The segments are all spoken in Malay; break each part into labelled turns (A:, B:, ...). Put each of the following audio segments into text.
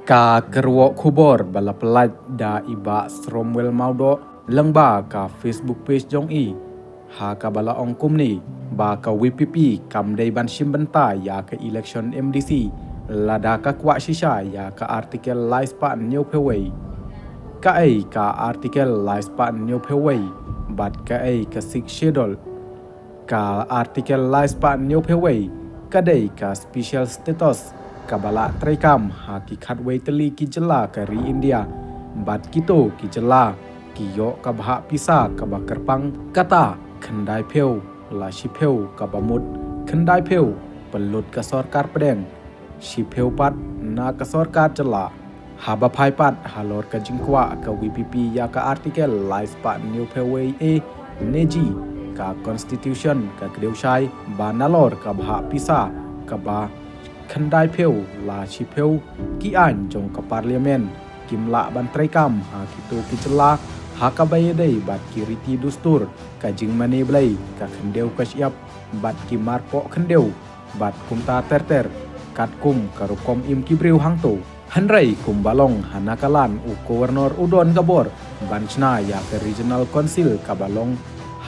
A: Ka kerwo kubor bala pelat da iba Stromwell Maudo lengba ka Facebook page jong i ha ka bala ong kumni ba ka WPP kam dai ban shimbenta ya ka election MDC lada ka kwa shisha ya ka artikel lais pa new peway ka ai ka artikel lais pa new peway bat ka ai ka sik schedule ka artikel lais pa new peway ka dai ka special status kabala traikam ha ki khatway tali ki jela ka ri India bat kito ki jela ki yo ka bha pisa ka ba kerpang kata khandai pheu la shi pheu ka ba mut khandai pheu pelut ka sarkar pedeng shi pheu pat na ka sarkar jela ha ba phai pat halor ka jingkwa ka WPP ya ka artikel lais pa new pheway e neji ka constitution ka kdeushai ba nalor ka bha pisa ka ba khandai pheu la chi pheu ki an jong ka parliament kimla ban traikam ha kitu ki chela ha ka bay dai bat ki riti dustur ka jing mane blai ka khandeu ka siap bat ki marpo khandeu bat kumta terter kat kum ka rukom im ki breu hang to hanrai kum balong hanakalan u governor udon gabor banchna ya ka regional council ka balong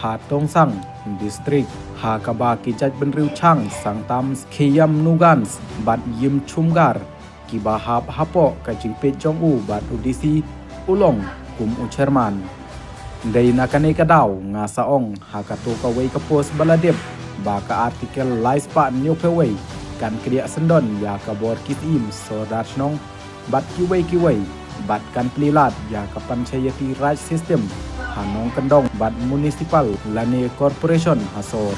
A: ha tong sang district ha kaba ki jaj benriu chang sang tam khiyam nugans bat yim chumgar ki bahap hapo ka jingpet jong u bat udisi ulong kum u chairman dei nakane ka daw nga saong ha ka to ka wei ka post baladep ba ka artikel lais pa new peway kan kriya sendon ya ka bor kitim so darnong bat ki wei bat kan plilat ya ka panchayati raj system hanong kendong bat municipal lani corporation hasor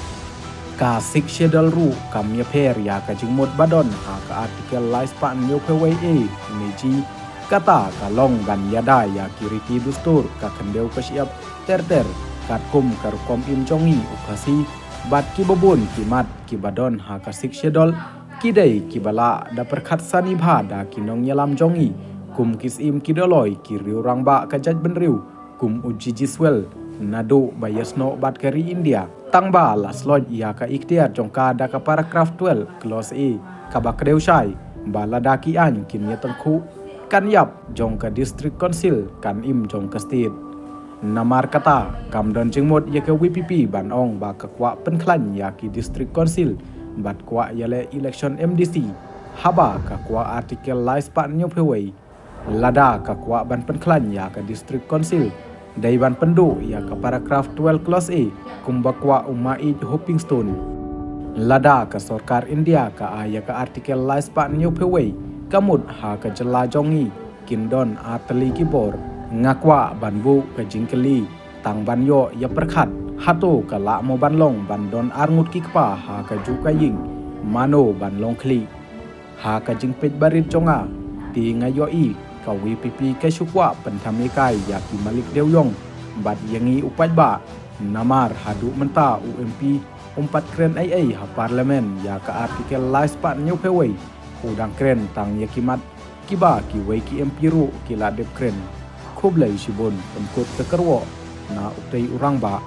A: ka sik schedule ru kam ya per ya ka jingmot badon ha ka artikel lais pa new peway e neji kata kalong ban yada ya kiriti dustur ka khendeu ka siap terter kat kum karkom im jongi ukasi bat ki bobun kimat ki badon ha ka sik schedule kidai ki bala da perkhat sani bha da kinong yalam jongi kum kis im kidoloi ki riu rangba ka jaj benriu kum uji jiswel nado bayasno bat kari India tangba lasloj ya ka ikhtiar jongka da ka paragraph 12 clause e ka bakdeu shai bala da ki an kin ya tangku kan yap jong ka district council kan im jong ka state namar kata kam don jingmot ya ka WPP ban ong ba ka kwa penklan ya ki district council bat kwa yale election MDC haba ka kwa artikel lais pa new peway lada ka kwa ban penklan ya ka district council dai ban pendu ya ka paragraph 12 clause a kumbakwa umai hopping stone lada ka sarkar India ka aya ka artikel lais pa new peway kamut ha ka jela jongi kindon atli kibor ngakwa banbu ka jingkeli tang banyo ya perkhat hato ka la mo banlong bandon arngut ki kpa ha ka juka ying mano banlong kli ha ka jingpet barit jonga ti ngayo i ka WPP ka shukwa pentamikai ya ki malik deuyong bat yangi upat ba namar hadu menta UMP umpat kren ai ha parlemen ya ka artikel lais pa new peway udang kren tang yakimat kiba ki wei ki MP ru ki la dep kren khoblai shibon pemkot ke kerwo na utai urang ba